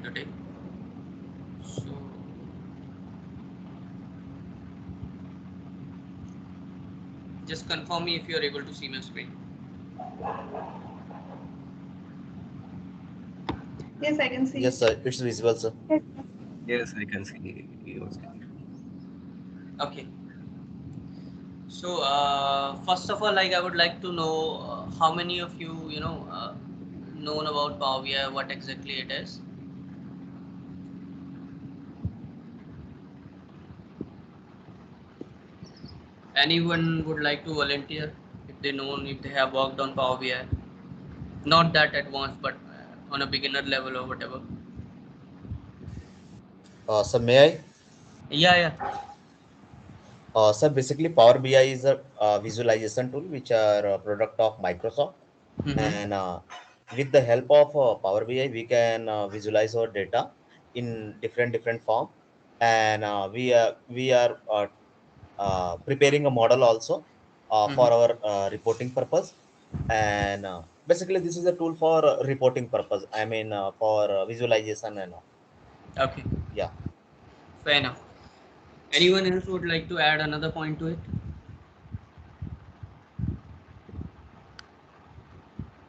to take. So just confirm me if you are able to see my screen. Yes, I can see. Yes, sir. It's visible, sir. Yes. Yes, I can see your screen. Okay. So first of all, like I would like to know how many of you, known about Power BI, what exactly it is. Anyone would like to volunteer if they know, if they have worked on Power BI, not that advanced, but on a beginner level or whatever. Sir, may I? Yeah, yeah. Sir, basically, Power BI is a visualization tool which are a product of Microsoft, Mm-hmm. and with the help of Power BI, we can visualize our data in different form, and we are preparing a model also Mm-hmm. for our reporting purpose, and basically, this is a tool for reporting purpose. I mean, for visualization and all. Okay, Yeah. fair enough. Anyone else would like to add another point to it?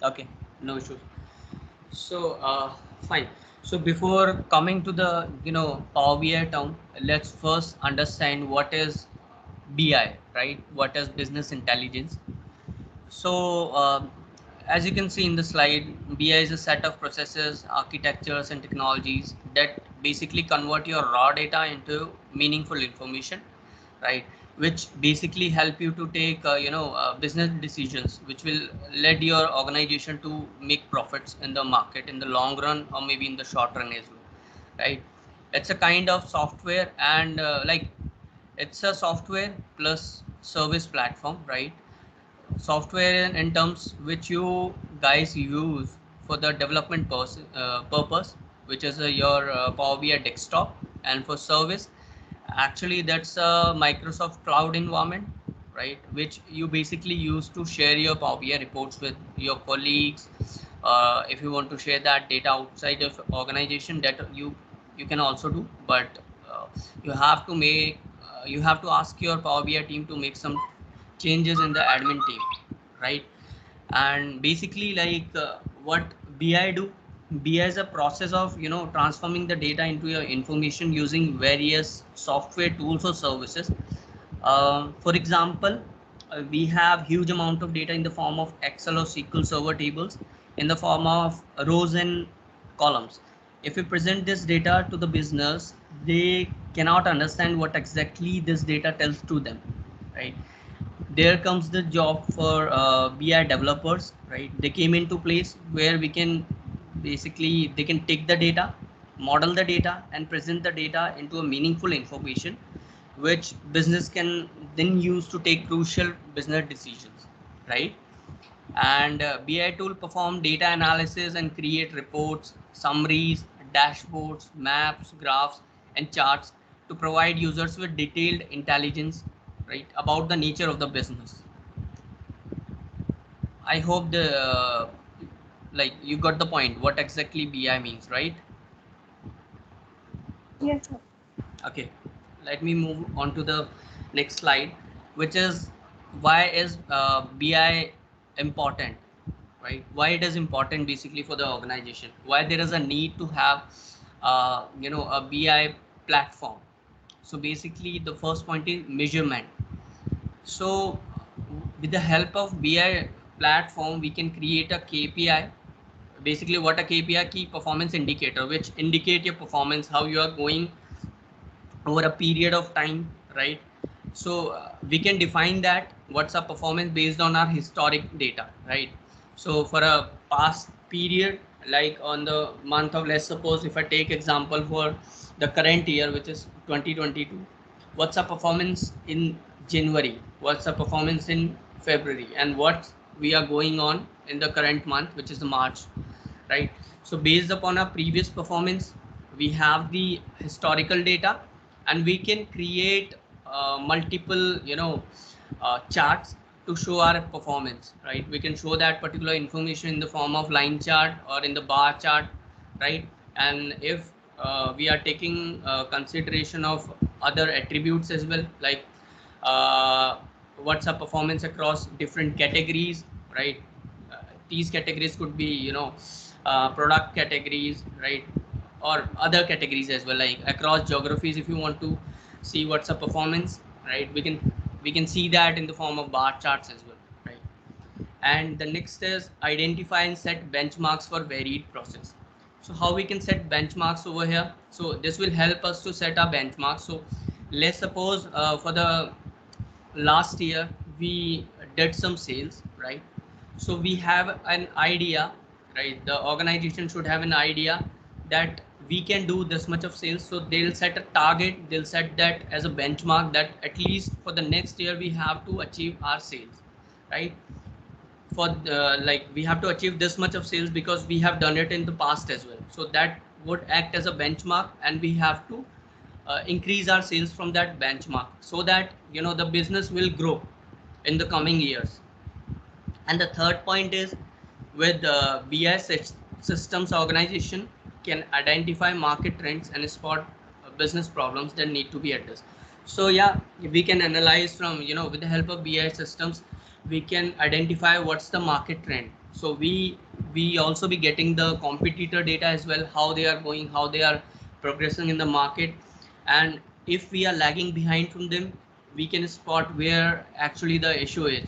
Okay, no issues. So, fine. So before coming to the Power BI term, let's first understand what is BI, right? What is business intelligence? So, as you can see in the slide, BI is a set of processes, architectures, and technologies that basically convert your raw data into meaningful information, right? Which basically help you to take, business decisions, which will lead your organization to make profits in the market in the long run or maybe in the short run as well, right? It's a kind of software and it's a software plus service platform, right? Software in terms which you guys use for the development purpose, which is your Power BI desktop, and for service, actually that's a Microsoft cloud environment, right? Which you basically use to share your Power BI reports with your colleagues. If you want to share that data outside of organization, that you can also do, but you have to make you have to ask your Power BI team to make some changes in the admin team, right? And basically what BI do, BI is a process of transforming the data into your information using various software tools or services. For example, we have huge amount of data in the form of Excel or SQL Server tables in the form of rows and columns. If we present this data to the business, they cannot understand what exactly this data tells to them, right? There comes the job for BI developers, right? They came into place where we can basically they can take the data, model the data, and present the data into a meaningful information, which business can then use to take crucial business decisions, right? And BI tool perform data analysis and create reports, summaries, dashboards, maps, graphs, and charts to provide users with detailed intelligence, right, about the nature of the business. I hope the you got the point. What exactly BI means, right? Yes, sir. Okay, let me move on to the next slide, which is why is BI important, right? Why it is important basically for the organization? Why there is a need to have, a BI platform? So basically, the first point is measurement. So with the help of BI platform, we can create a KPI. Basically, what a KPI, key performance indicator, which indicate your performance, how you are going over a period of time, right? So we can define that what's our performance based on our historic data, right? So for a past period, like on the month of, let's suppose if I take example for the current year, which is 2022, what's our performance in January, what's our performance in February, and what we are going on in the current month, which is the March, right? So based upon our previous performance, we have the historical data, and we can create multiple charts to show our performance, right? We can show that particular information in the form of line chart or in the bar chart, right? And if we are taking consideration of other attributes as well, like uh, what's our performance across different categories, right? These categories could be, product categories, right? Or other categories as well, like across geographies. If you want to see what's a performance, right, we can see that in the form of bar charts as well, right? And the next is identify and set benchmarks for varied process. So how we can set benchmarks over here? So this will help us to set our benchmarks. So let's suppose for the last year we did some sales, right? So we have an idea, right? The organization should have an idea that we can do this much of sales. So they'll set a target, they'll set that as a benchmark, that at least for the next year we have to achieve our sales, right? For like we have to achieve this much of sales because we have done it in the past as well. So that would act as a benchmark, and we have to increase our sales from that benchmark, so that the business will grow in the coming years. And the third point is, with BIS systems, organization can identify market trends and spot business problems that need to be addressed. So yeah, we can analyze from, with the help of BI systems, we can identify what's the market trend. So we also be getting the competitor data as well, how they are going, how they are progressing in the market. And if we are lagging behind from them, we can spot where actually the issue is,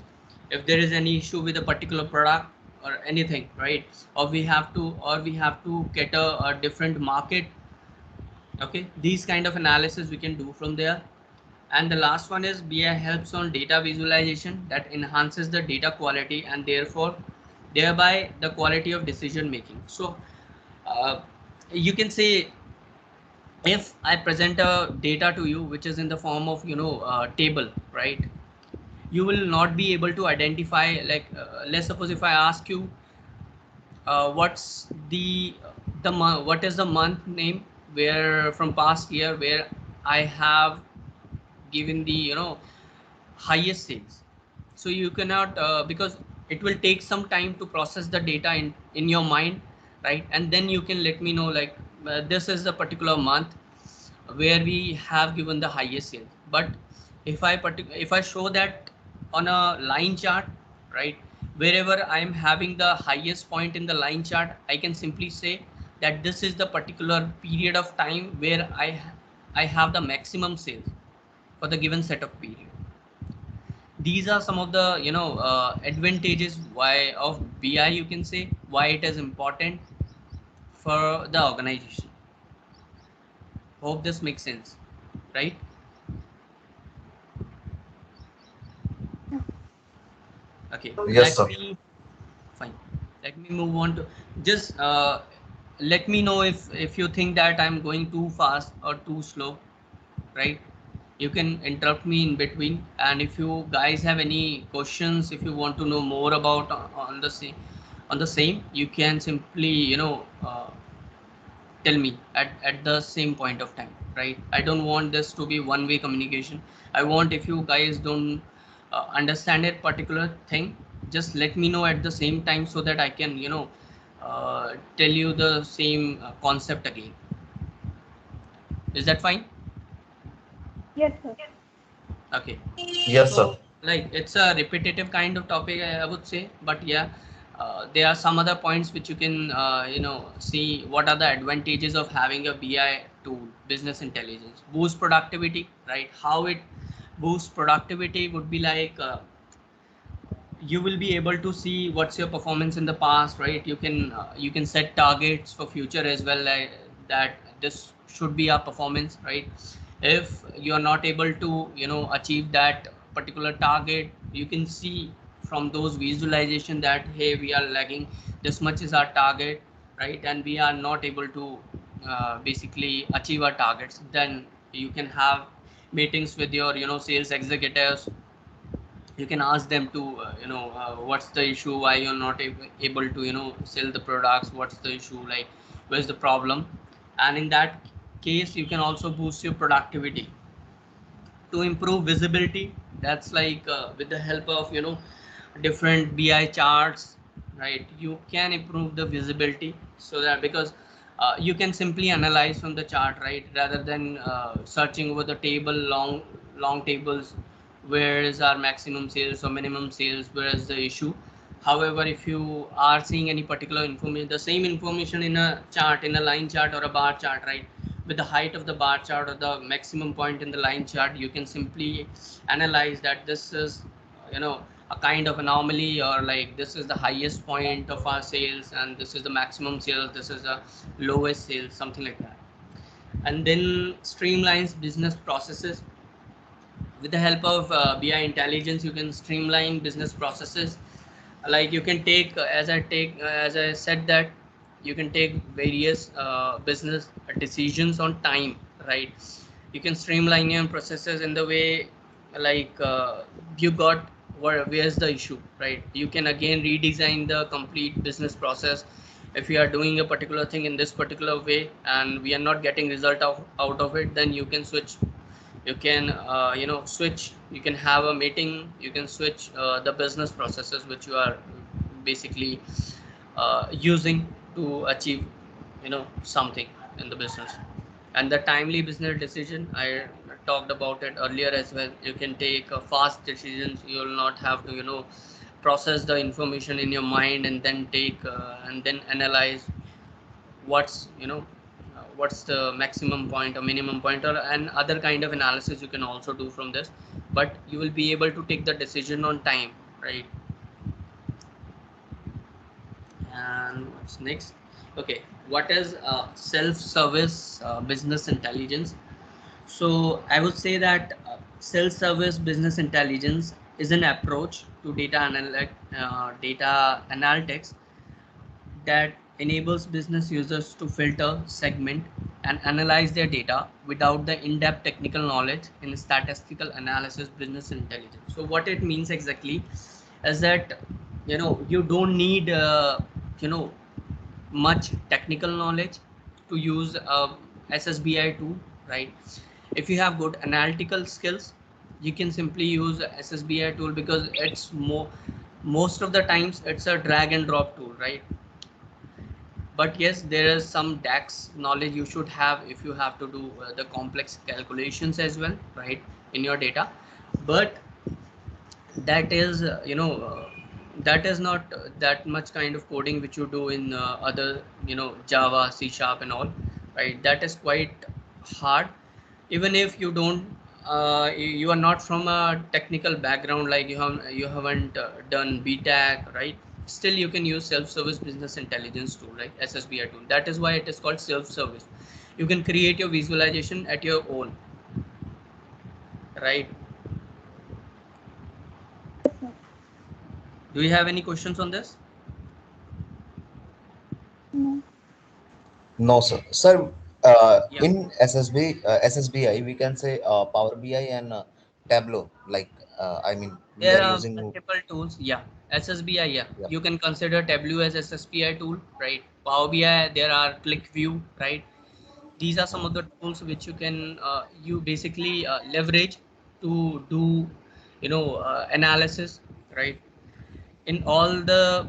if there is any issue with a particular product or anything, right? Or we have to get a different market. Okay, these kind of analysis we can do from there. And the last one is BI helps on data visualization that enhances the data quality and therefore thereby the quality of decision making. So uh, you can say, if I present a data to you which is in the form of table, right? You will not be able to identify, like let's suppose if I ask you what's what is the month name where from past year where I have given the highest sales. So you cannot, because it will take some time to process the data in your mind, right? And then you can let me know, like this is the particular month where we have given the highest sales. But if I show that on a line chart, right, wherever I am having the highest point in the line chart, I can simply say that this is the particular period of time where I have the maximum sales for the given set of period. These are some of the advantages why of BI, you can say, why it is important for the organization. Hope this makes sense, right? Okay, Yes, let sir. me fine. Let me move on to, just let me know if you think that I'm going too fast or too slow, right? You can interrupt me in between, and if you guys have any questions, if you want to know more about on the same, you can simply tell me at the same point of time, right? I don't want this to be one way communication. I want, if you guys don't understand a particular thing, just let me know at the same time, so that I can tell you the same concept again. Is that fine? Yes, sir. Okay. Yes, sir. So, like, it's a repetitive kind of topic, I would say, but yeah, there are some other points which you can, see what are the advantages of having a BI tool, business intelligence, boost productivity, right? How it boosts productivity would be like, you will be able to see what's your performance in the past, right? You can set targets for future as well, like that this should be our performance, right? If you are not able to achieve that particular target, you can see from those visualization that, hey, we are lagging, this much is our target, right? And we are not able to basically achieve our targets. Then you can have meetings with your sales executives. You can ask them to what's the issue, why you're not able to sell the products, what's the issue, like where's the problem. And in that case, you can also boost your productivity to improve visibility. That's like with the help of different BI charts, right? You can improve the visibility, so that because you can simply analyze from the chart, right? Rather than searching over the table, long tables, where is our maximum sales or minimum sales, where is the issue. However, if you are seeing any particular information, the same information in a chart, in a line chart or a bar chart, right? With the height of the bar chart or the maximum point in the line chart, you can simply analyze that this is, you know, a kind of anomaly, or like this is the highest point of our sales and this is the maximum sales, this is the lowest sales, something like that. And then streamlines business processes. With the help of BI intelligence, you can streamline business processes. Like you can take, as I said, that you can take various business decisions on time, right? You can streamline your processes in the way, like you got where's the issue, right? You can again redesign the complete business process. If you are doing a particular thing in this particular way and we are not getting result out of it, then you can switch. You can switch, you can have a meeting, you can switch the business processes which you are basically using to achieve something in the business. And the timely business decision, I talked about it earlier as well. You can take fast decisions. You will not have to process the information in your mind and then take and then analyze what's what's the maximum point or minimum point, or and other kind of analysis you can also do from this. But you will be able to take the decision on time, right? And what's next? Okay, what is self-service business intelligence? So I would say that self-service business intelligence is an approach to data analytics that enables business users to filter, segment, and analyze their data without the in-depth technical knowledge in statistical analysis business intelligence. So what it means exactly is that you don't need much technical knowledge to use SSBI tool, right? If you have good analytical skills, you can simply use SSBI tool, because it's most of the times it's a drag and drop tool, right? But yes, there is some DAX knowledge you should have if you have to do the complex calculations as well, right, in your data. But that is that is not that much kind of coding which you do in other Java, C Sharp and all, right? That is quite hard. Even if you don't you are not from a technical background, like you haven't done BTech, right? Still you can use self-service business intelligence tool, like SSBI tool. That is why it is called self-service. You can create your visualization at your own, right? Do you have any questions on this? No. No, sir. Sir, Yeah. in SSBI, we can say Power BI and Tableau. Like, I mean, we There are are using. multiple tools. Yeah. SSBI, yeah. Yeah. You can consider Tableau as SSBI tool, right? Power BI, there are ClickView, right? These are some of the tools which you can you basically leverage to do analysis, right? In all the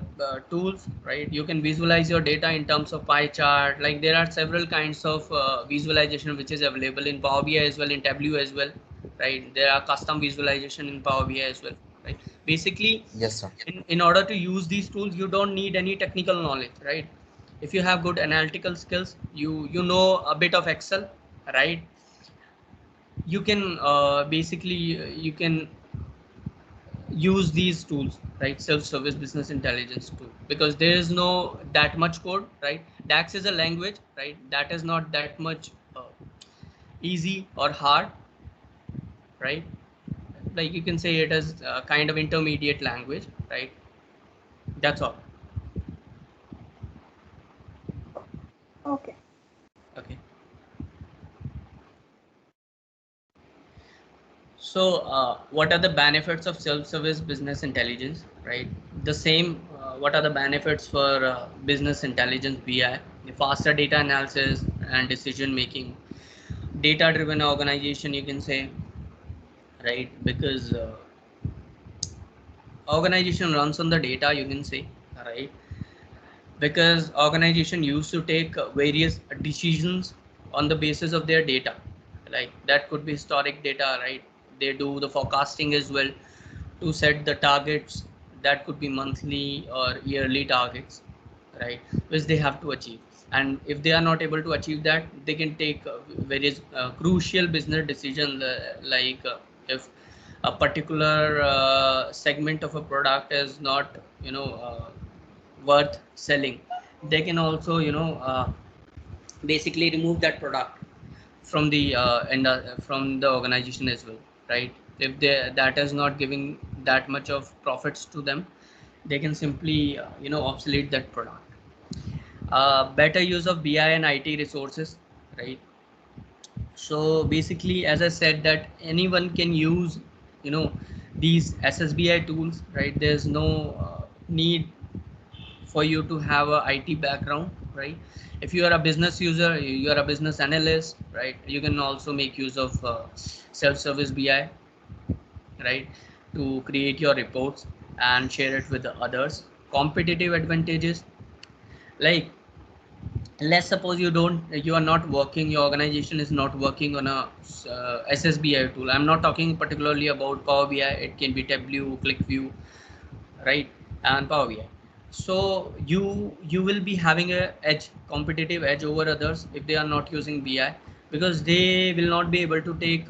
tools, right, you can visualize your data in terms of pie chart. Like there are several kinds of visualization which is available in Power BI as well, in Tableau as well, right? There are custom visualization in Power BI as well, right? Basically, Yes, sir. in order to use these tools, you don't need any technical knowledge, right? If you have good analytical skills, you know a bit of Excel, right? You can basically you can use these tools, right? Self-service business intelligence tool, because there is no that much code, right? DAX is a language, right? That is not that much easy or hard, right? Like you can say it as a kind of intermediate language, right? That's all. Okay. Okay. So what are the benefits of self-service business intelligence, right? The same, what are the benefits for business intelligence BI? The faster data analysis and decision making, data driven organization, you can say, right? Because organization runs on the data, you can say, right? because organization used to take various decisions on the basis of their data. Like that could be historic data, right? They do the forecasting as well to set the targets. That could be monthly or yearly targets, right, which they have to achieve. And if they are not able to achieve that, they can take various crucial business decisions, like if a particular segment of a product is not, worth selling, they can also, basically remove that product from the from the organization as well, right? If they that is not giving that much of profits to them, they can simply obsolete that product. Better use of BI and IT resources, right? So basically, as I said, that anyone can use, these SSBI tools, right? There's no need for you to have a IT background, right? If you are a business user, you are a business analyst, right? You can also make use of self-service BI, right, to create your reports and share it with the others. Competitive advantages, like let's suppose you are not working, your organization is not working on a SSBI tool. I'm not talking particularly about Power BI. It can be Tableau, ClickView, right, and Power BI. So you will be having a edge, competitive edge over others if they are not using BI, because they will not be able to take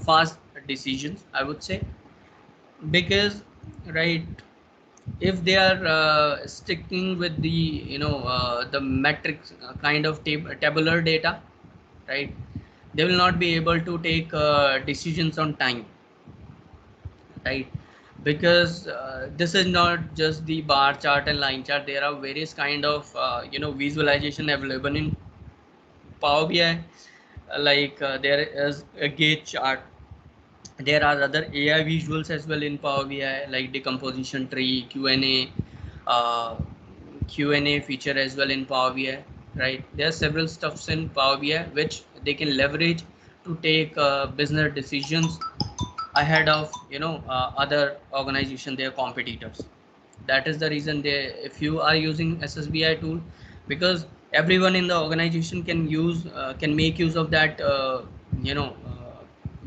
fast decisions, I would say. Because, right, if they are sticking with the the metrics kind of tabular data, right, they will not be able to take decisions on time, right? Because this is not just the bar chart and line chart. There are various kind of visualization available in Power BI. Like there is a gauge chart. There are other AI visuals as well in Power BI, like decomposition tree, Q&A, Q&A feature as well in Power BI, right? There are several stuffs in Power BI which they can leverage to take business decisions ahead of other organization, their competitors. That is the reason they, if you are using SSBI tool, because everyone in the organization can use can make use of that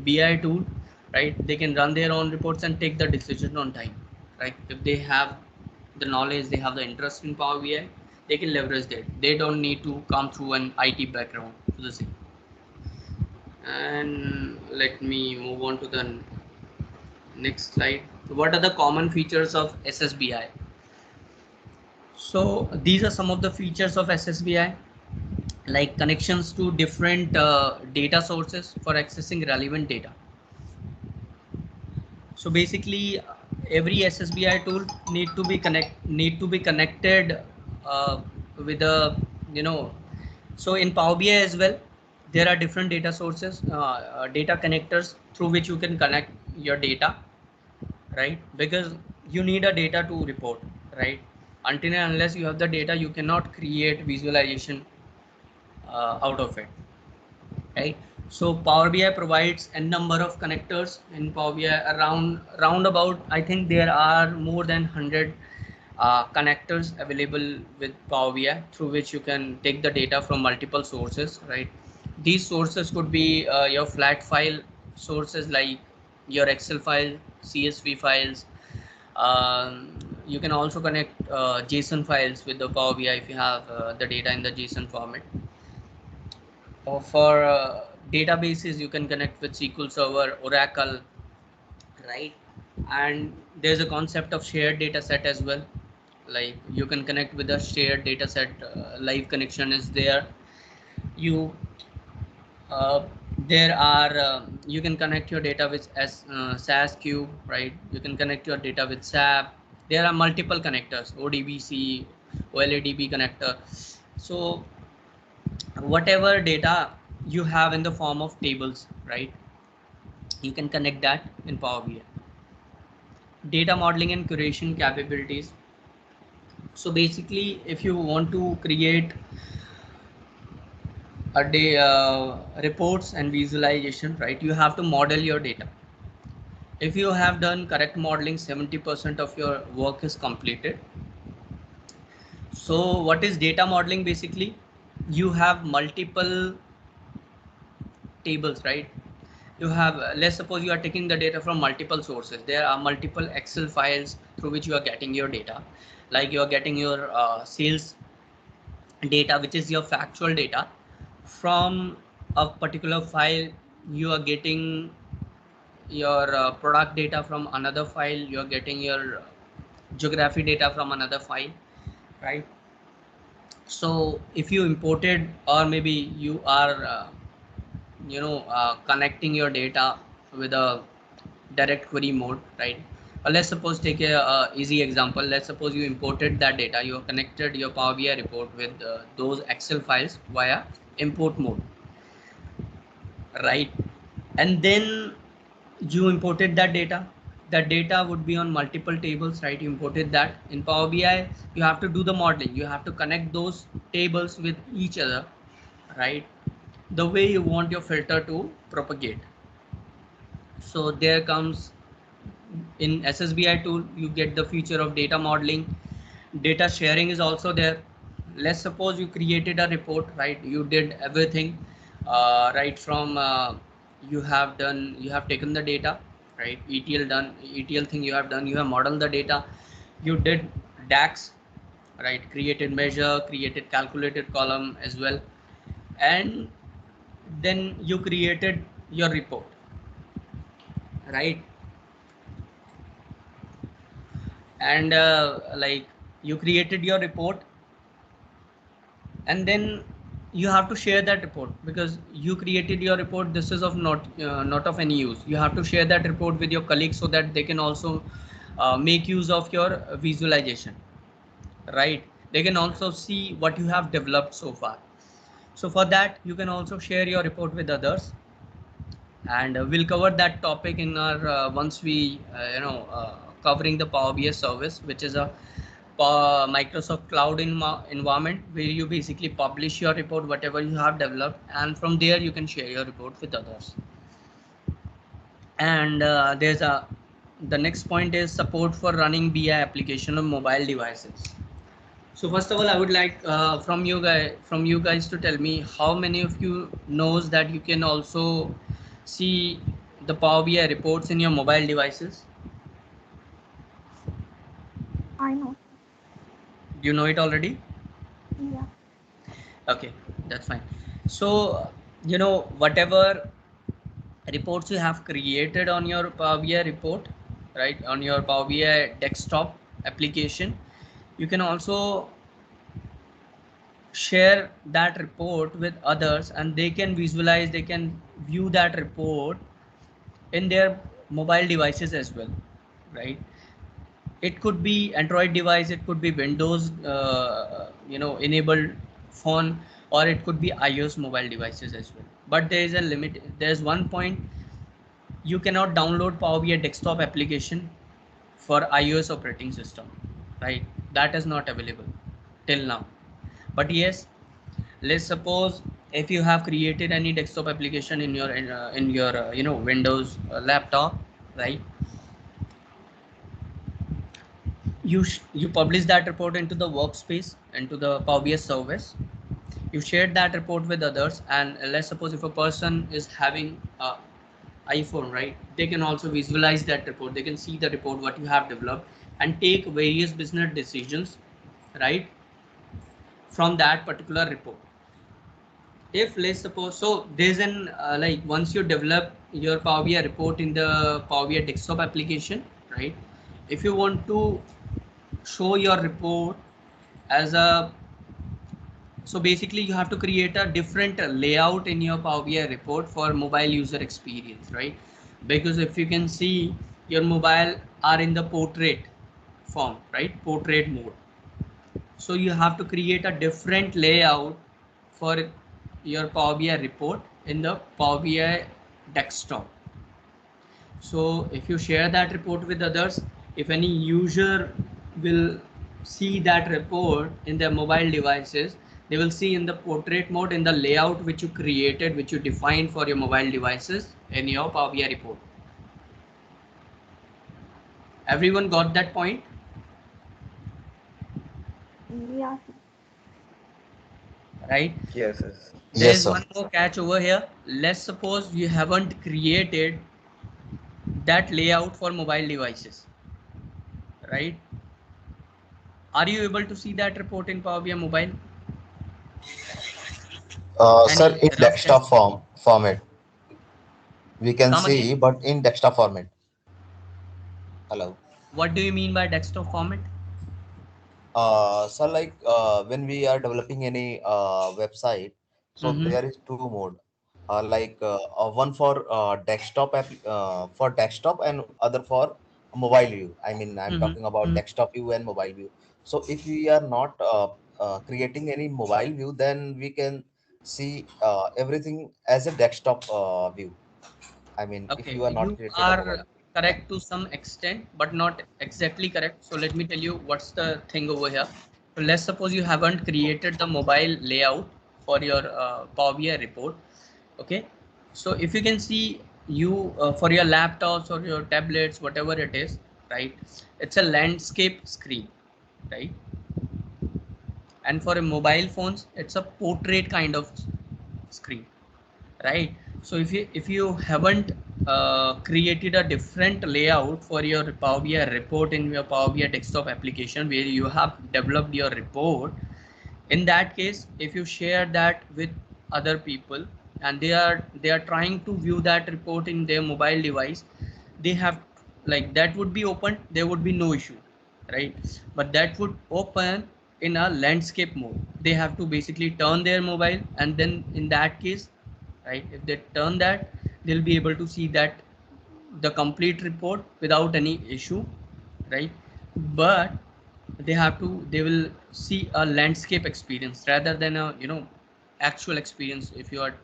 BI tool, right? They can run their own reports and take the decision on time, right? If they have the knowledge, they have the interest in Power BI, they can leverage that. They don't need to come through an IT background to the same. And let me move on to the next slide. What are the common features of SSBI? So these are some of the features of SSBI, like connections to different data sources for accessing relevant data. So basically, every SSBI tool need to be connected with a So in Power BI as well, there are different data sources, data connectors through which you can connect your data, right? Because you need a data to report, right? Until and unless you have the data, you cannot create visualization out of it, right? So Power BI provides a number of connectors in Power BI, around about, I think there are more than 100 connectors available with Power BI through which you can take the data from multiple sources, right? These sources could be your flat file sources, like your Excel file, CSV files. You can also connect JSON files with the Power BI if you have the data in the JSON format. Or for databases, you can connect with SQL Server, Oracle, right? And there's a concept of shared data set as well. Like you can connect with a shared data set, live connection is there. You there are you can connect your data with SAS Cube, right? You can connect your data with SAP. There are multiple connectors, ODBC, OLADB connector. So whatever data you have in the form of tables, right, you can connect that in Power BI. Data modeling and curation capabilities. So basically, if you want to create a day reports and visualization, right, you have to model your data. If you have done correct modeling, 70% of your work is completed. So what is data modeling? Basically, you have multiple tables, right? You have, let's suppose you are taking the data from multiple sources. There are multiple Excel files through which you are getting your data. Like you are getting your sales data, which is your factual data. From a particular file, you are getting your product data from another file. You are getting your geography data from another file, right? So if you imported, or maybe you are connecting your data with a direct query mode, right? Let's suppose, take a easy example. Let's suppose you imported that data, you have connected your Power BI report with those Excel files via import mode, right? And then you imported that data. That data would be on multiple tables, right? You imported that in Power BI. You have to do the modeling, you have to connect those tables with each other, right? The way you want your filter to propagate. So there comes, in SSBI tool, you get the feature of data modeling. Data sharing is also there. Let's suppose you created a report, right? You did everything, right from you have taken the data, right? ETL thing you have done, you have modeled the data, you did DAX, right? Created measure, created calculated column as well, and then you created your report, right? And like, you created your report, and then you have to share that report, because you created your report. This is of not of any use. You have to share that report with your colleagues so that they can also make use of your visualization, right? They can also see what you have developed so far. So for that, you can also share your report with others, and we'll cover that topic in our once we covering the Power BI service, which is a Microsoft Cloud environment, where you basically publish your report, whatever you have developed, and from there you can share your report with others. And the next point is support for running BI application on mobile devices. So first of all, I would like from you guys to tell me how many of you knows that you can also see the Power BI reports in your mobile devices. I know. Do you know it already? Yeah. Okay, that's fine. So whatever reports you have created on your Power BI report, right, on your Power BI desktop application, you can also share that report with others, and they can visualize, they can view that report in their mobile devices as well, right? It could be Android device, it could be Windows enabled phone, or it could be iOS mobile devices as well. But there is a limit. There's one point: you cannot download Power BI desktop application for iOS operating system, right? That is not available till now. But yes, let's suppose if you have created any desktop application in your Windows laptop, right? You publish that report into the workspace, into the Power BI service. You shared that report with others, and let's suppose if a person is having a iPhone, right? They can also visualize that report. They can see the report what you have developed and take various business decisions, right, from that particular report. If let's suppose, so there's an like, once you develop your Power BI report in the Power BI desktop application, right? If you want to show your report as a, so basically you have to create a different layout in your Power BI report for mobile user experience, right? Because if you can see, your mobile are in the portrait form, right? Portrait mode. So you have to create a different layout for your Power BI report in the Power BI desktop. So if you share that report with others, if any user will see that report in their mobile devices, they will see in the portrait mode, in the layout which you created, which you defined for your mobile devices in your Power BI report. Everyone got that point? Yeah. right? Yes, yes. There Yes, is sir. one more catch over here. Let's suppose you haven't created that layout for mobile devices, right? Are you able to see that report in Power BI Mobile? Sir, Any in rough guess? desktop format, we can Come again. see, but in desktop format. Hello. What do you mean by desktop format? So like when we are developing any website, so Mm-hmm. there is two mode, one for for desktop and other for mobile view. I mean, I'm talking about Mm-hmm. desktop view and mobile view. So if we are not creating any mobile view, then we can see everything as a desktop view. I mean, if Okay, you are not you created a mobile are view. Yeah. correct to some extent, but not exactly correct. So let me tell you what's the thing over here. So let's suppose you haven't created the mobile layout for your Power BI report. Okay, so if you can see you for your laptops or your tablets, whatever it is, right? It's a landscape screen, right? And for a mobile phones, it's a portrait kind of screen, right? So if you haven't created a different layout for your Power BI report in your Power BI desktop application where you have developed your report, in that case, if you share that with other people and they are trying to view that report in their mobile device, they have, like, that would be open, there would be no issue, right? But that would open in a landscape mode. They have to basically turn their mobile, and then in that case, right, if they turn that, they'll be able to see that the complete report without any issue, right? But they will see a landscape experience rather than a actual experience. If you are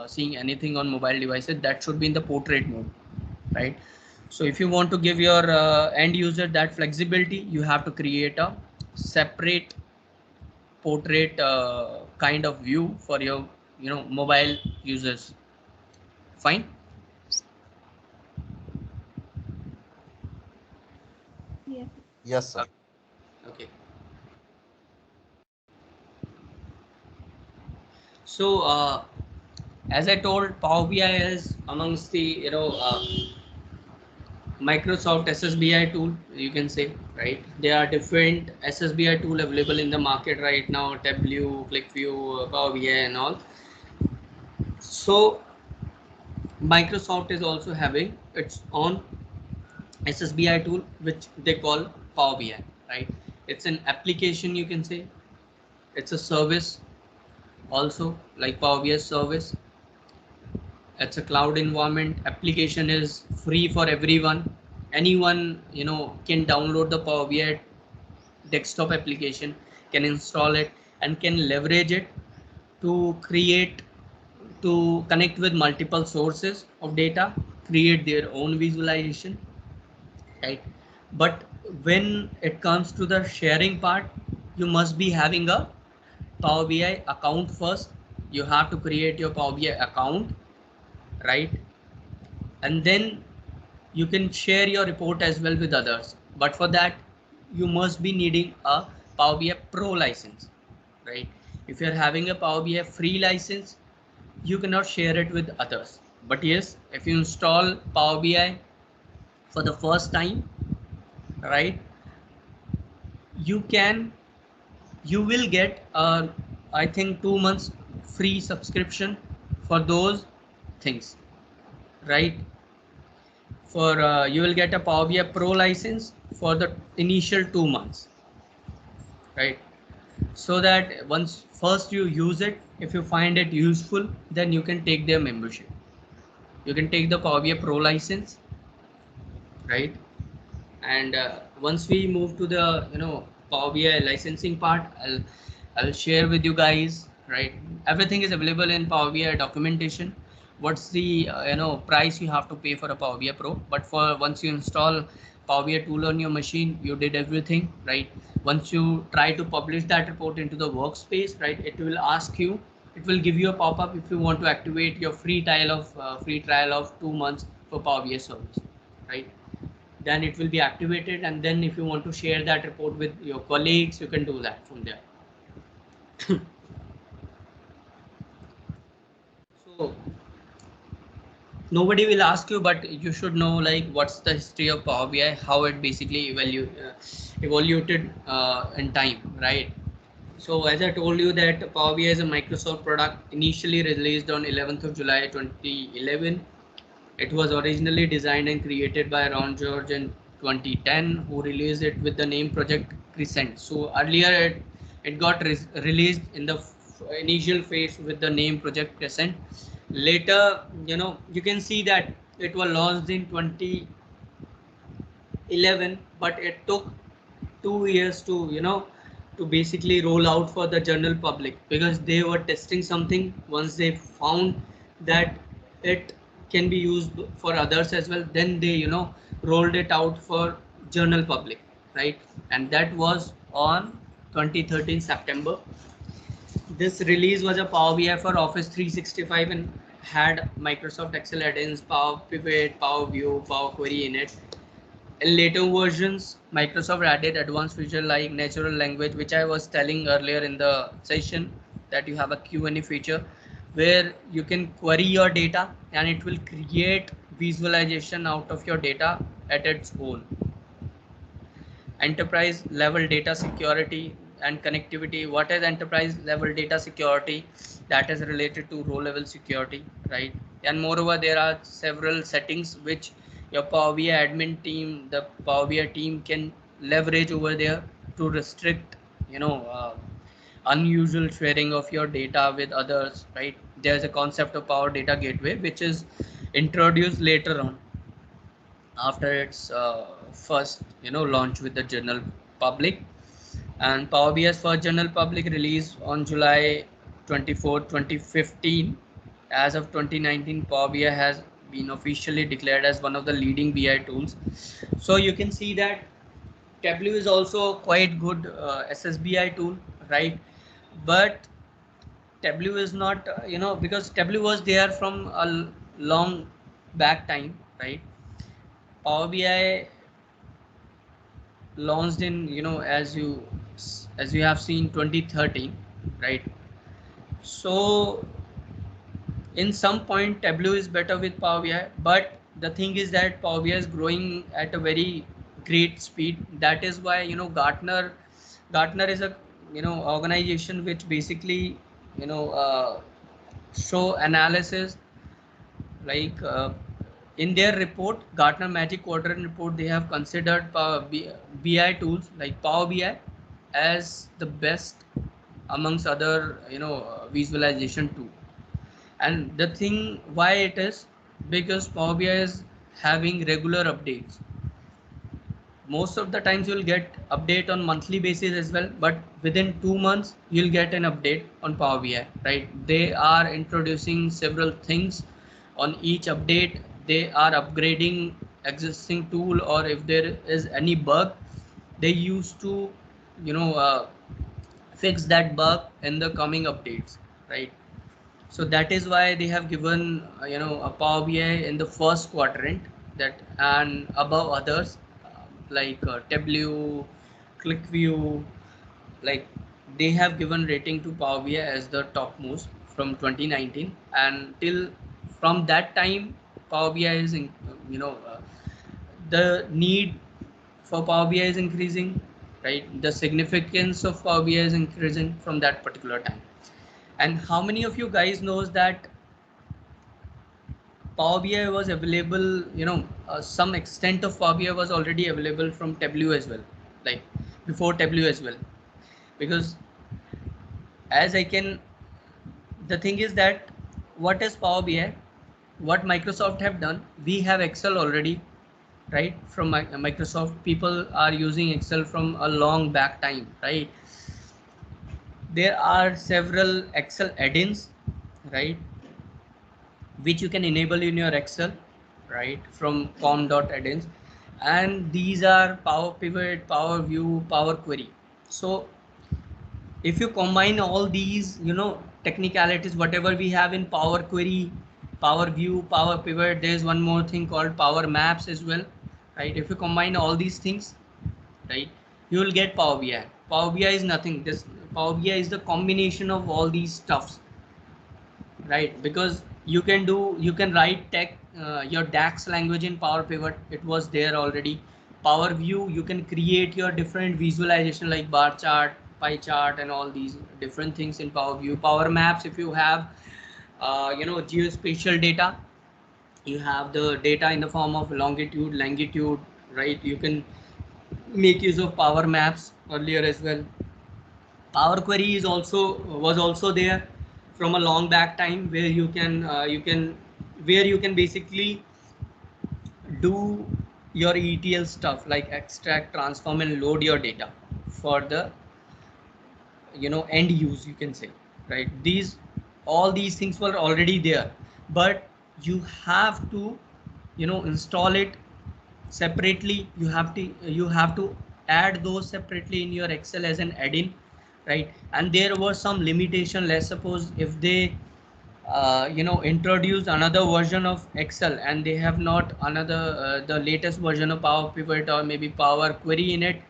seeing anything on mobile devices, that should be in the portrait mode, right? So if you want to give your end user that flexibility, you have to create a separate portrait kind of view for your mobile users. Fine. Yes. Yes, sir. Okay. So as I told, Power BI is amongst the Microsoft SSBI tool, you can say, right? There are different SSBI tool available in the market right now: Tableau, ClickView, Power BI, and all. So Microsoft is also having its own SSBI tool, which they call Power BI, right? It's an application, you can say. It's a service also, like Power BI service. It's a cloud environment. Application is free for everyone. Anyone can download the Power BI desktop application, can install it, and can leverage it to create to connect with multiple sources of data, create their own visualization, right? But when it comes to the sharing part, you must be having a Power BI account first. You have to create your Power BI account, right? And then you can share your report as well with others. But for that, you must be needing a Power BI Pro license, right? If you're having a Power BI free license, you cannot share it with others. But yes, if you install Power BI for the first time, right, you can, you will get I think 2 months free subscription for those things, right? For you will get a Power BI Pro license for the initial 2 months, right? So that once first you use it, if you find it useful, then you can take their membership. You can take the Power BI Pro license, right? And once we move to the Power BI licensing part, I'll share with you guys, right? Everything is available in Power BI documentation. What's the price you have to pay for a Power BI Pro? But for once you install Power BI tool on your machine, you did everything, right? Once you try to publish that report into the workspace, right, it will ask you, it will give you a pop-up if you want to activate your free trial of 2 months for Power BI service, right? then it will be activated, and then if you want to share that report with your colleagues, you can do that from there. So nobody will ask you, but you should know like what's the history of Power BI, how it basically evaluated in time, right? So as I told you that Power BI is a Microsoft product initially released on 11th of July 2011. It was originally designed and created by Ron George in 2010, who released it with the name Project Crescent. So earlier it got released in the initial phase with the name Project Crescent. Later, you can see that it was launched in 2011, but it took 2 years to to basically roll out for the general public, because they were testing something. Once they found that it can be used for others as well, then they rolled it out for general public, right? And that was on 2013 September. This release was a Power BI for Office 365 and had Microsoft Excel add-ins, Power Pivot, Power View, Power Query in it. In later versions, Microsoft added advanced feature like natural language, which I was telling earlier in the session, that you have a Q&A feature where you can query your data and it will create visualization out of your data at its own. Enterprise level data security and connectivity. What is enterprise level data security? That is related to row level security, right? And moreover, there are several settings which your Power BI admin team, the Power BI team, can leverage over there to restrict unusual sharing of your data with others, right? There's a concept of Power Data Gateway which is introduced later on after its first launch with the general public. And Power BI's first general public release on July 24, 2015. As of 2019, Power BI has been officially declared as one of the leading BI tools. So you can see that Tableau is also quite good SSBI tool, right? But Tableau is not, because Tableau was there from a long back time, right? Power BI launched in as you have seen 2013, right? So in some point Tableau is better with Power BI, but the thing is that Power BI is growing at a very great speed. That is why Gartner is a organization which basically you know uh, show analysis, like in their report, Gartner Magic Quadrant report, they have considered BI tools like Power BI as the best amongst other visualization tool. And the thing why it is, because Power BI is having regular updates. Most of the times you'll get update on monthly basis as well, but within 2 months you'll get an update on Power BI, right? They are introducing several things on each update. They are upgrading existing tool, or if there is any bug, they used to you know uh, fix that bug in the coming updates, right? So that is why they have given a Power BI in the first quadrant, that and above others like Tableau, ClickView, like they have given rating to Power BI as the topmost from 2019, and till from that time Power BI is in, the need for Power BI is increasing, right? The significance of Power BI is increasing from that particular time. And how many of you guys knows that Power BI was available, some extent of Power BI was already available from Tableau as well, like before Tableau as well. Because as I can, the thing is that what is Power BI? What Microsoft have done, we have Excel already, right? From Microsoft, people are using Excel from a long back time, right? There are several Excel add-ins, right, which you can enable in your Excel, right, from com.add-ins, and these are Power Pivot, Power View, Power Query. So if you combine all these technicalities, whatever we have in Power Query, Power View, Power Pivot, there's one more thing called Power Maps as well, right? If you combine all these things, right, you will get Power BI. Power BI is nothing. This Power BI is the combination of all these stuffs, right? Because you can write tech your DAX language in Power Pivot. It was there already. Power View, you can create your different visualization like bar chart, pie chart, and all these different things in Power View. Power Maps, if you have geospatial data, you have the data in the form of longitude, longitude, right? You can make use of Power Maps earlier as well. Power Query is also was also there from a long back time, where you can basically do your ETL stuff like extract, transform, and load your data for the end use, you can say, right? These All these things were already there, but you have to install it separately. You have to add those separately in your Excel as an add-in, right? And there was some limitation. Let's suppose if they introduce another version of Excel and they have not another the latest version of Power Pivot or maybe Power Query in it,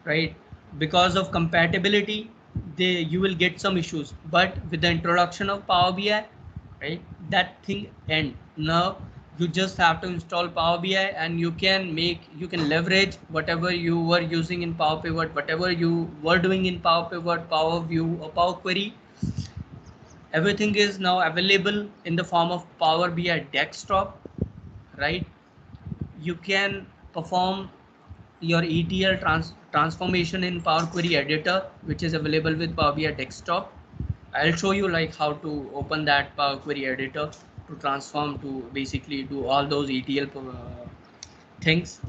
right? Because of compatibility, you will get some issues. But with the introduction of Power BI, right, that thing end. Now you just have to install Power BI and you can leverage whatever you were using in Power Pivot, whatever you were doing in Power Pivot, Power View, or Power Query. Everything is now available in the form of Power BI desktop, right? You can perform your ETL transformation in Power Query Editor, which is available with Power BI Desktop. I'll show you like how to open that Power Query Editor to transform, to basically do all those ETL things,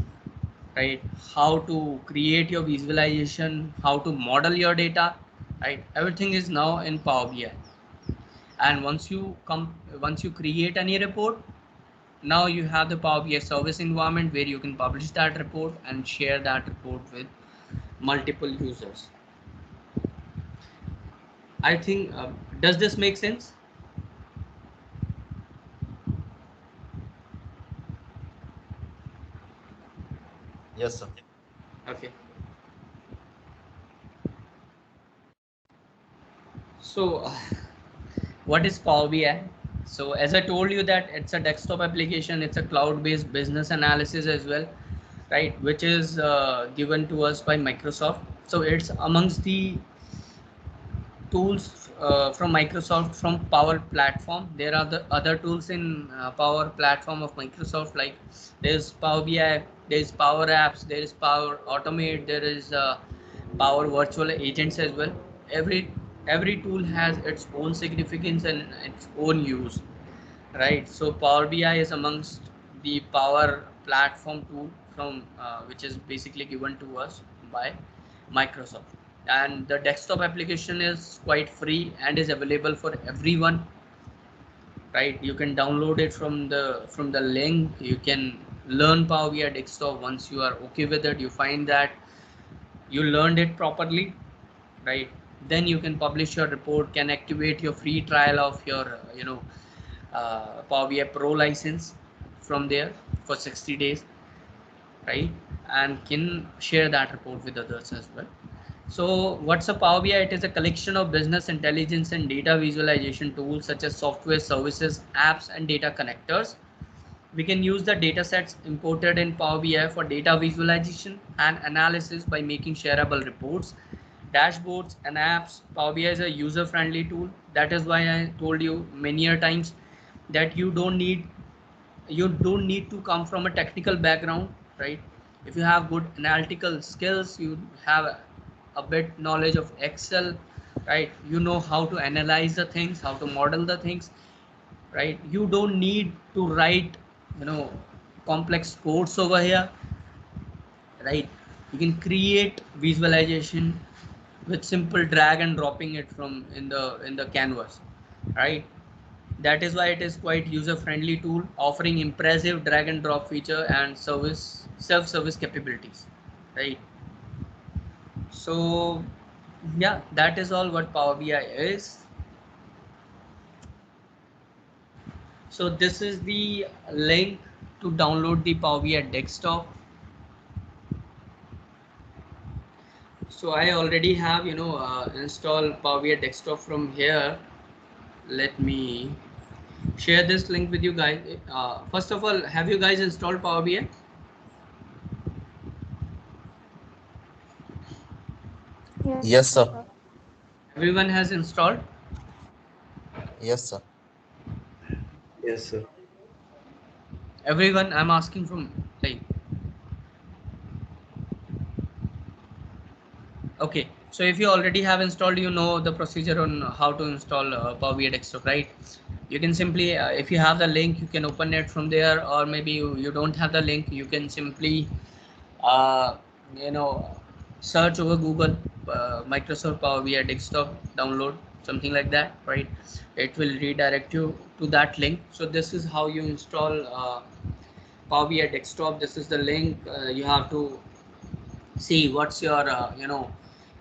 right? How to create your visualization, how to model your data, right? Everything is now in Power BI. And once you create any report, now you have the Power BI service environment where you can publish that report and share that report with multiple users. I think, does this make sense? Yes, sir. Okay. So, what is Power BI? So, as I told you that it's a desktop application, it's a cloud-based business analysis as well, right? Which is given to us by Microsoft. So, it's amongst the tools from Microsoft from Power Platform. There are the other tools in Power Platform of Microsoft, like there's Power BI, there's Power Apps, there is Power Automate, there is Power Virtual Agents as well. Every tool has its own significance and its own use, right? So Power BI is amongst the Power Platform tool from which is basically given to us by Microsoft. And the desktop application is quite free and is available for everyone, right? You can download it from the link. You can learn Power BI desktop. Once you are okay with it, you find that you learned it properly, right? Then you can publish your report, can activate your free trial of your Power BI Pro license from there for 60 days, right? And can share that report with others as well. So what's a Power BI? It is a collection of business intelligence and data visualization tools such as software, services, apps, and data connectors. We can use the data sets imported in Power BI for data visualization and analysis by making shareable reports, dashboards, and apps. Power BI is a user-friendly tool. That is why I told you many a times that you don't need to come from a technical background, right? If you have good analytical skills, you have a bit knowledge of Excel, right? You know how to analyze the things, how to model the things, right? You don't need to write you know complex codes over here, right? You can create visualization with simple drag and dropping it from in the canvas, right? That is why it is quite user friendly tool, offering impressive drag and drop feature and self-service capabilities, right? So yeah, that is all what Power BI is. So this is the link to download the Power BI desktop. So I already have, installed Power BI Desktop from here. Let me share this link with you guys. First of all, have you guys installed Power BI? Yes, Yes, sir. sir. Everyone has installed? Yes, sir. Yes, sir. Everyone, I'm asking from like, okay. So if you already have installed, you know the procedure on how to install Power BI Desktop, right? You can simply, if you have the link, you can open it from there, or maybe you don't have the link, you can simply, uh, you know, search over Google Microsoft Power BI Desktop download, something like that, right? It will redirect you to that link. So this is how you install Power BI Desktop. This is the link. You have to see what's your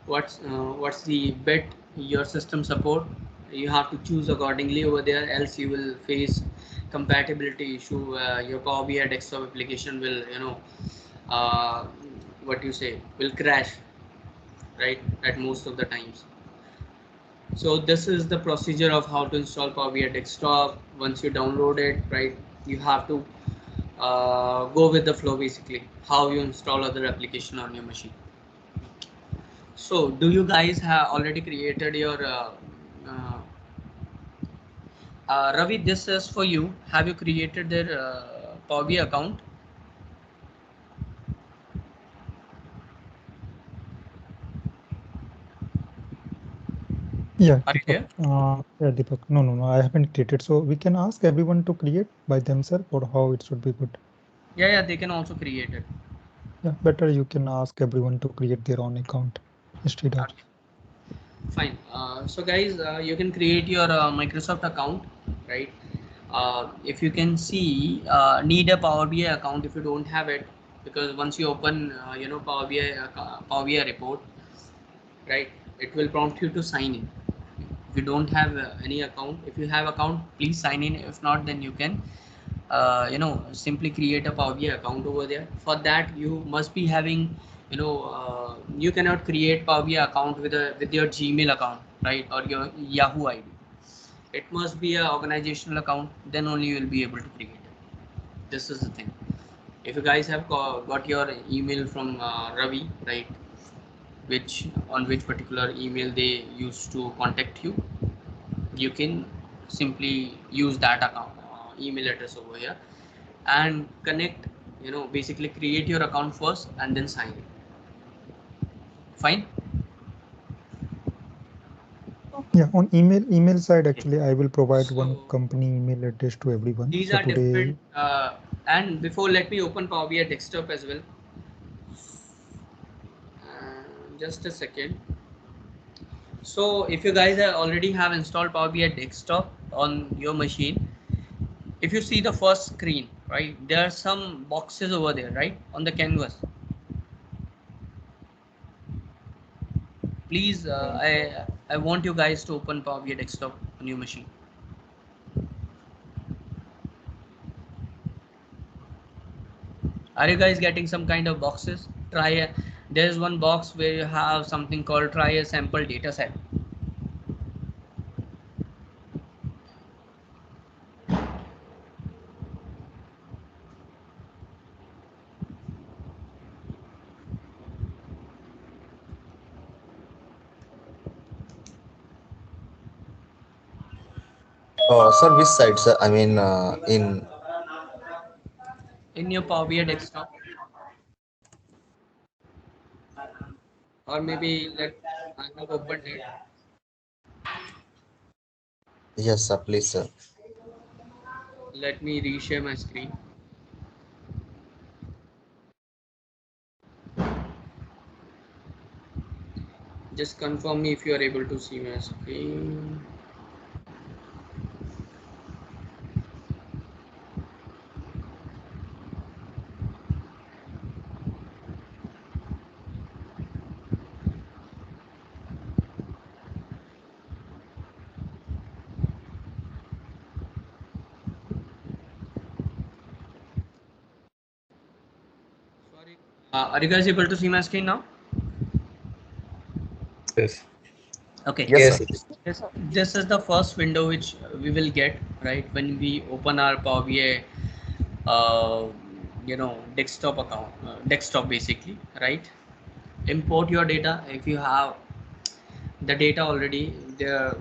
what's the bit your system support. You have to choose accordingly over there, else you will face compatibility issue. Your Power BI Desktop application will uh, what you say will crash, right, at most of the times. So this is the procedure of how to install Power BI Desktop. Once you download it, right, you have to go with the flow, basically how you install other application on your machine. So, do you guys have already created your uh, Ravi? This is for you. Have you created their Power BI account? Yeah, Are you Deepak. there? Yeah, Deepak. No, no, no. I haven't created. So we can ask everyone to create by themselves or how it should be good. Yeah, yeah, they can also create it. Yeah, better you can ask everyone to create their own account instead of. Fine. So, guys, you can create your Microsoft account, right? If you can see, need a Power BI account if you don't have it, because once you open, Power BI report, right, it will prompt you to sign in. If you don't have any account, if you have account, please sign in. If not, then you can simply create a Power BI account over there. For that, you must be having, you cannot create Power BI account with your Gmail account, right, or your Yahoo ID. It must be a organizational account, then only you will be able to create it. This is the thing. If you guys have got your email from Ravi, right, which on which particular email they used to contact you, you can simply use that account email address over here and connect, basically create your account first and then sign in. Fine. Yeah, on email side, Okay. actually, I will provide one So company email address to everyone. these So are different, today, and before, let me open Power BI Desktop as well. Just a second. So if you guys already have installed Power BI Desktop on your machine, if you see the first screen, right, there are some boxes over there, right, on the canvas. Please, Yes. I want you guys to open Power BI Desktop on your machine. Are you guys getting some kind of boxes? There's one box where you have something called try a sample data set. Sir, which side, sir? I mean, in In your Power BI Desktop, or maybe I have opened it. yes, sir. Please, sir. Let me reshare my screen. Just confirm me if you are able to see my screen. Sorry. Are you guys able to see my screen now? Yes. Okay. Yes, Yes. sir. This is the first window which we will get right when we open our Power BI, desktop account, desktop basically, right? Import your data. If you have the data already, they're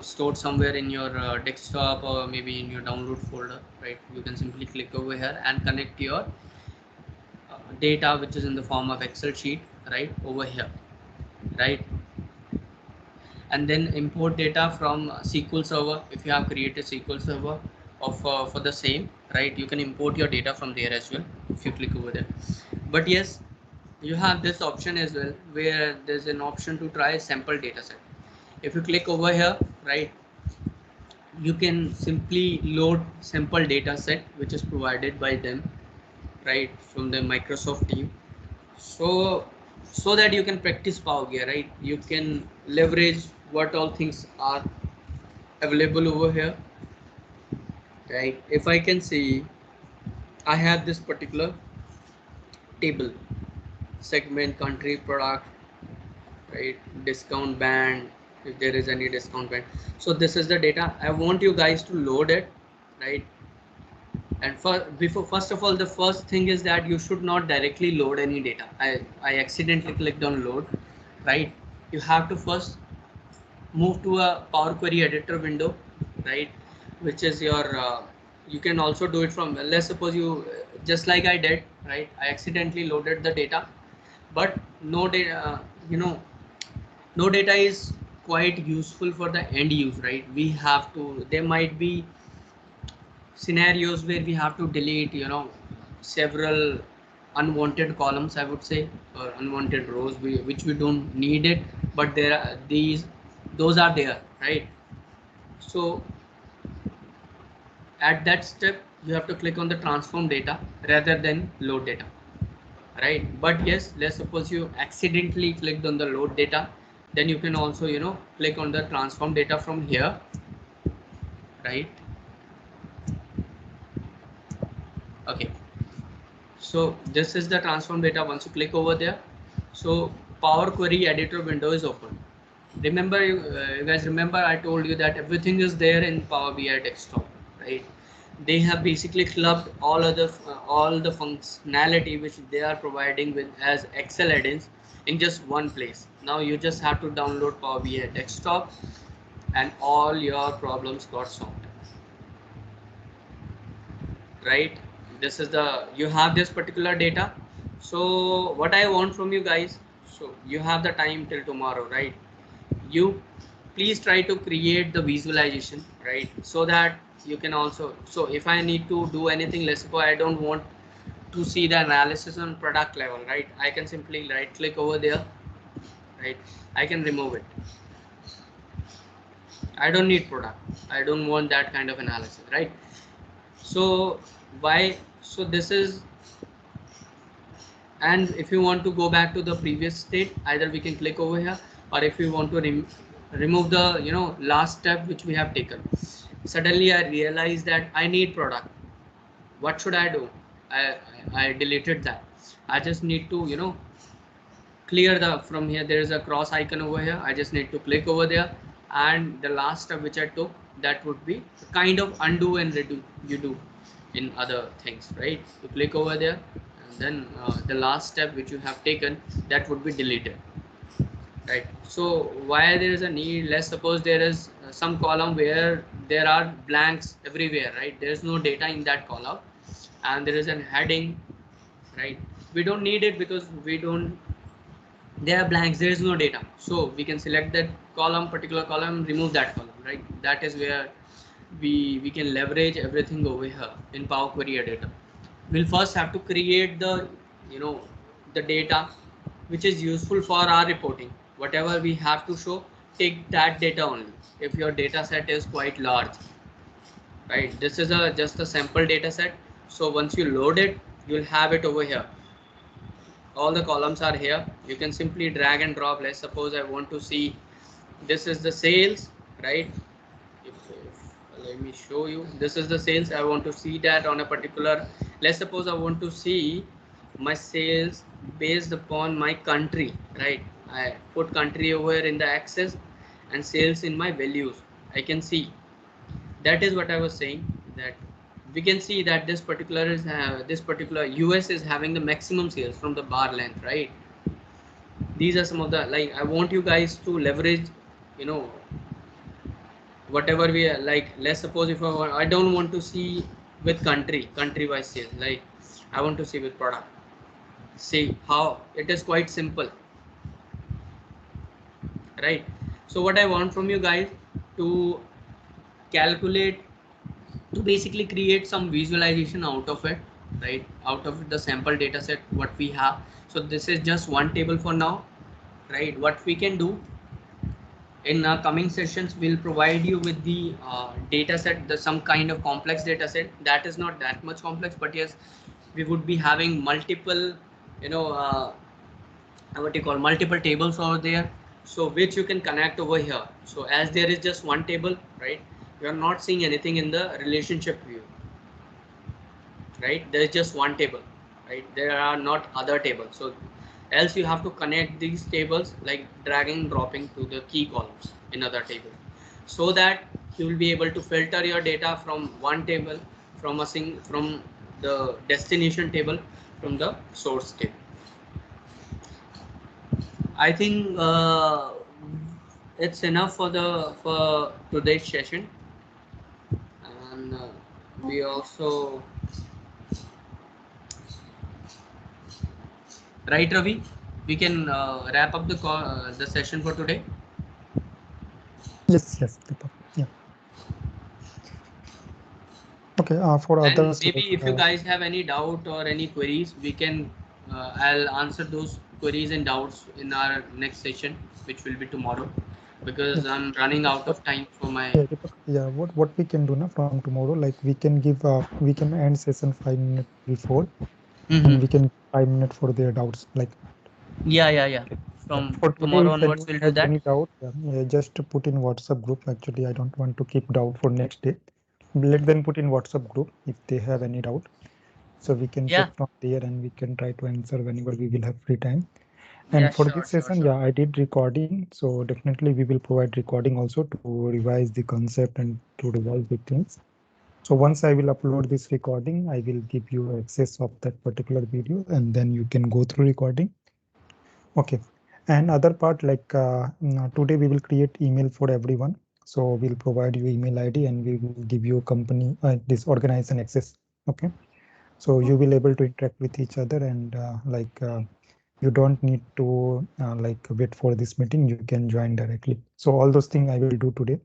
stored somewhere in your desktop or maybe in your download folder, right? You can simply click over here and connect your data, which is in the form of Excel sheet, right over here, right? And then import data from SQL Server. If you have created SQL Server of for the same, right, you can import your data from there as well if you click over there. But yes, you have this option as well where there's an option to try sample data set. If you click over here, right, you can simply load sample data set which is provided by them, right, from the Microsoft team. So that you can practice Power BI, right? You can leverage what all things are available over here, right? If I can see, I have this particular table: segment, country, product, right, discount band, if there is any discount band. So this is the data. I want you guys to load it, right? And first of all, the first thing is that you should not directly load any data. I accidentally clicked on load, right? You have to first move to a Power Query editor window, right, which is your you can also do it from, let's suppose you just like I did, right? I accidentally loaded the data, but no data, no data is quite useful for the end use, right? We have to, there might be scenarios where we have to delete, several unwanted columns, I would say, or unwanted rows, which we don't need it, but there are those are there, right? So at that step you have to click on the transform data rather than load data, right? But yes, let's suppose you accidentally clicked on the load data, then you can also click on the transform data from here, right? Okay, so this is the transform data. Once you click over there, so Power Query editor window is open. Remember, you guys remember I told you that everything is there in Power BI desktop, right? They have basically clubbed all the functionality which they are providing with as Excel add-ins in just one place. Now you just have to download Power BI desktop and all your problems got solved, right? This is the, you have this particular data. So what I want from you guys, so you have the time till tomorrow, right? You please try to create the visualization, right, so that you can also, so if I need to do anything, let's suppose I don't want to see the analysis on product level, right, I can simply right click over there, right, I can remove it. I don't need product, I don't want that kind of analysis, right? So why, so this is, and if you want to go back to the previous state, either we can click over here, or if you want to remove the last step which we have taken. Suddenly I realized that I need product. What should I do? I deleted that. I just need to clear the, from here there is a cross icon over here, I just need to click over there, and the last step which I took, that would be kind of undo and redo you do in other things, right? You click over there, and then the last step which you have taken, that would be deleted, right? So why there is a need, let's suppose there is some column where there are blanks everywhere, right? There is no data in that column, and there is an heading, right? We don't need it because we don't, there are blanks, there is no data, so we can select that column, particular column, remove that column, right? That is where we can leverage everything over here in Power Query editor. We'll first have to create the the data which is useful for our reporting. Whatever we have to show, take that data only if your data set is quite large, right? This is a just a sample data set, so once you load it, you'll have it over here. All the columns are here, you can simply drag and drop. Let's suppose I want to see, this is the sales, right? Let me show you, this is the sales, I want to see that on a particular, let's suppose I want to see my sales based upon my country, right? I put country over here in the axis and sales in my values. I can see. That is what I was saying, that we can see that this particular US is having the maximum sales from the bar length, right? These are some of the, like, I want you guys to leverage, you know, whatever we are, like, let's suppose if I don't want to see with country wise sales, like I want to see with product. See how it is quite simple, right? So what I want from you guys to calculate, to basically create some visualization out of it, right? Out of the sample data set what we have. So this is just one table for now, right? What we can do in coming sessions, we'll provide you with the data set, some kind of complex data set that is not that much complex, but yes, we would be having multiple, you know, what you call multiple tables over there, so which you can connect over here. So as there is just one table, right, you are not seeing anything in the relationship view, right? There is just one table, right? There are not other tables. So else you have to connect these tables, like dragging dropping to the key columns in other table, so that you will be able to filter your data from one table, from from the destination table, from the source table. I think it's enough for today's session, and we also, right, Ravi, we can wrap up the session for today. Yes, yes, Deepak. Yeah. Okay. For And others, maybe like if you guys have any doubt or any queries, we can I'll answer those queries and doubts in our next session, which will be tomorrow, because yeah, I'm running out what of time for my. yeah, Deepak, yeah, what we can do now from tomorrow, like we can give we can end session 5 minutes before, and we Mhm. can 5 minutes for their doubts. Like Yeah. okay. Yeah. From For today, tomorrow if onwards, anyone we'll do has that. any doubt, yeah, just to put in WhatsApp group. Actually, I don't want to keep doubt for next day. Let them put in WhatsApp group if they have any doubt. So we can Yeah. check from there and we can try to answer whenever we will have free time. Yeah. And for Sure. this Sure. session, Sure. yeah, I did recording. So definitely we will provide recording also to revise the concept and to revise the things. So once I will upload this recording, I will give you access of that particular video and then you can go through recording. Okay. And other part like today we will create email for everyone. So we'll provide you email ID and we will give you company this organization access. Okay. So you will able to interact with each other and you don't need to like wait for this meeting. You can join directly. So all those things I will do today.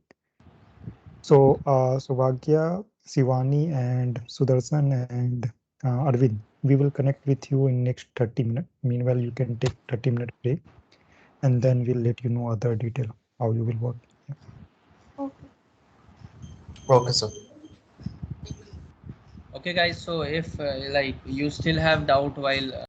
So Bhagya, Shivani, and Sudarshan and Arvind, we will connect with you in next 30 minutes. Meanwhile, you can take 30-minute break, and then we'll let you know other detail how you will work. Yeah. Okay. Okay, sir. Okay, guys. So if like you still have doubt while